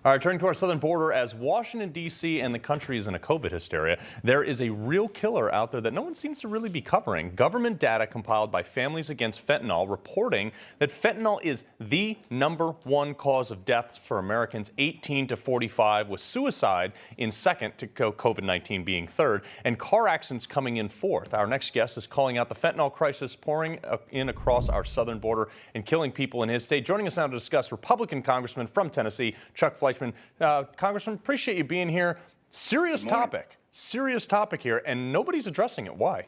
All right, turning to our southern border, as Washington, D.C. and the country is in a COVID hysteria, there is a real killer out there that no one seems to really be covering. Government data compiled by Families Against Fentanyl reporting that fentanyl is the #1 cause of deaths for Americans 18 to 45, with suicide in second to COVID-19 being third, and car accidents coming in fourth. Our next guest is calling out the fentanyl crisis pouring in across our southern border and killing people in his state. Joining us now to discuss, Republican Congressman from Tennessee, Chuck Fleischmann. Congressman, appreciate you being here. Serious topic here, and nobody's addressing it. Why?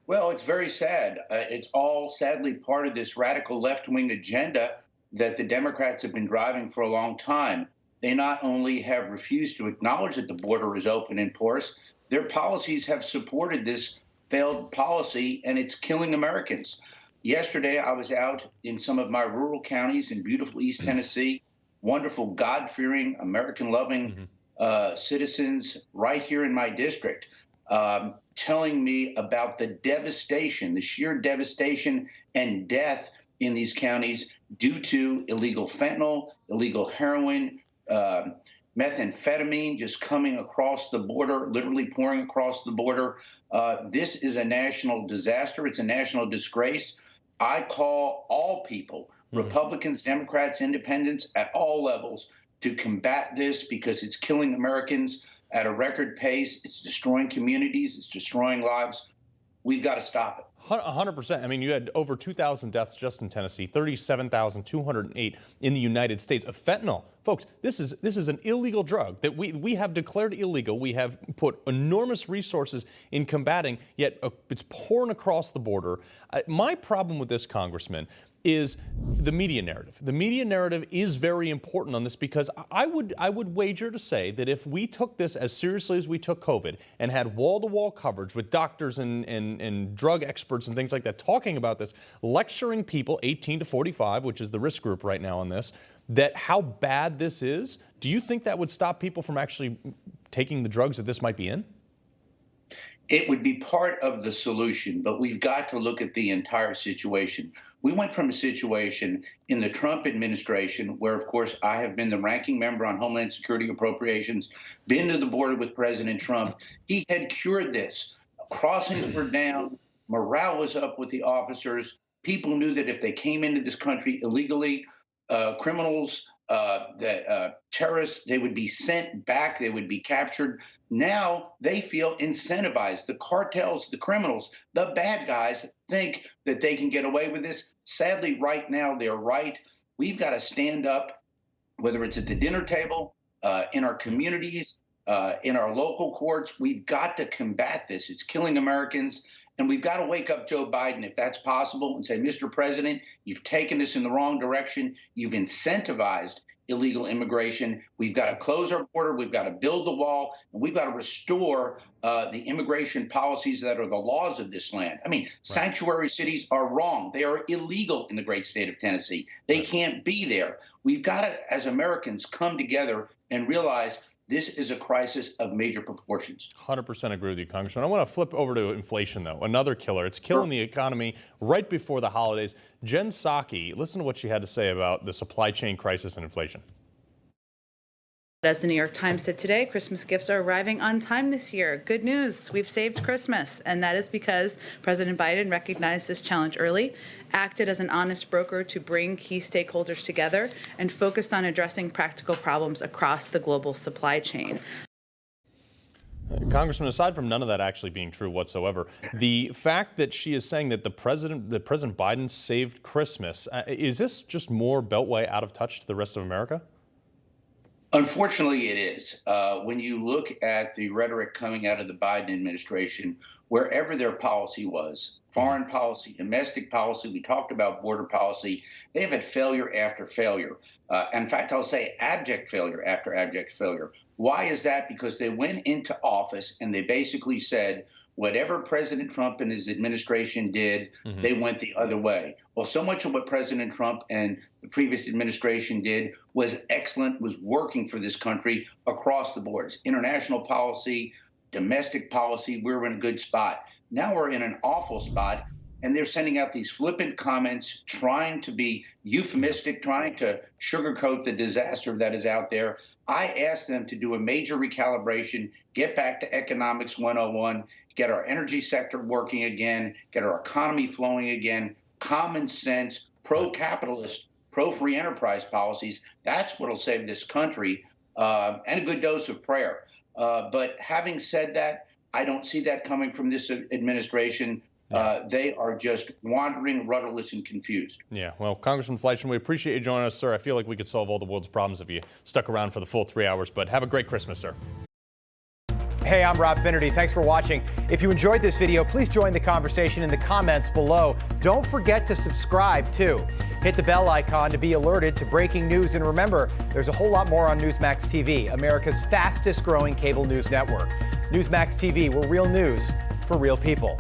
Well, it's very sad. It's all sadly part of this radical left-wing agenda that the Democrats have been driving for a long time. They not only have refused to acknowledge that the border is open and porous, their policies have supported this failed policy, and it's killing Americans. Yesterday, I was out in some of my rural counties in beautiful East Tennessee. Wonderful, God-fearing, American-loving citizens right here in my district telling me about the devastation, the sheer devastation and death in these counties due to illegal fentanyl, illegal heroin, methamphetamine just coming across the border, literally pouring across the border. This is a national disaster. It's a national disgrace. I call all people, Republicans, Democrats, independents at all levels, to combat this because it's killing Americans at a record pace. It's destroying communities. It's destroying lives. We've got to stop it. 100%. I mean, you had over 2,000 deaths just in Tennessee, 37,208 in the United States of fentanyl. Folks, this is an illegal drug that we have declared illegal. We have put enormous resources in combating, yet it's pouring across the border. My problem with this, Congressman, is the media narrative. The media narrative is very important on this because I would wager to say that if we took this as seriously as we took COVID and had wall-to-wall coverage with doctors and drug experts and things like that talking about this, lecturing people 18 to 45, which is the risk group right now on this, that how bad this is, do you think that would stop people from actually taking the drugs that this might be in? It would be part of the solution, but we've got to look at the entire situation. We went from a situation in the Trump administration where, of course, I have been the ranking member on Homeland Security Appropriations, been to the border with President Trump. He had cured this. Crossings were down. Morale was up with the officers. People knew that if they came into this country illegally, criminals, terrorists, they would be sent back. They would be captured. Now they feel incentivized. The cartels, the criminals, the bad guys think that they can get away with this. Sadly, right now, they're right. We've got to stand up, whether it's at the dinner table, in our communities, in our local courts. We've got to combat this. It's killing Americans. And we've got to wake up Joe Biden, if that's possible, and say, Mr. President, you've taken us in the wrong direction. You've incentivized illegal immigration. We've got to close our border. We've got to build the wall. And we've got to restore the immigration policies that are the laws of this land. I mean, sanctuary cities are wrong. They are illegal in the great state of Tennessee. They can't be there. We've got to, as Americans, come together and realize this is a crisis of major proportions. 100% agree with you, Congressman. I want to flip over to inflation, though. Another killer. It's killing the economy right before the holidays. Jen Psaki, listen to what she had to say about the supply chain crisis and inflation. As the New York Times said today, Christmas gifts are arriving on time this year. Good news, we've saved Christmas. And that is because President Biden recognized this challenge early, acted as an honest broker to bring key stakeholders together, and focused on addressing practical problems across the global supply chain. Congressman, aside from none of that actually being true whatsoever, the fact that she is saying that President Biden saved Christmas, is this just more Beltway out of touch to the rest of America? Unfortunately, it is. When you look at the rhetoric coming out of the Biden administration, wherever their policy was, foreign policy, domestic policy, we talked about border policy, they have had failure after failure. In fact, I'll say abject failure after abject failure. Why is that? Because they went into office and they basically said, whatever President Trump and his administration did, they went the other way. Well, so much of what President Trump and the previous administration did was excellent, was working for this country across the boards. International policy, domestic policy, we were in a good spot. Now we're in an awful spot. and they're sending out these flippant comments, trying to be euphemistic, trying to sugarcoat the disaster that is out there. I asked them to do a major recalibration, get back to Economics 101, get our energy sector working again, get our economy flowing again, common sense, pro-capitalist, pro-free enterprise policies. That's what will save this country, and a good dose of prayer. But having said that, I don't see that coming from this administration. They are just wandering, rudderless, and confused. Yeah, well, Congressman Fleischmann, we appreciate you joining us, sir. I feel like we could solve all the world's problems if you stuck around for the full 3 hours, but have a great Christmas, sir. Hey, I'm Rob Finnerty. Thanks for watching. If you enjoyed this video, please join the conversation in the comments below. Don't forget to subscribe, too. Hit the bell icon to be alerted to breaking news. And remember, there's a whole lot more on Newsmax TV, America's fastest growing cable news network. Newsmax TV, we're real news for real people.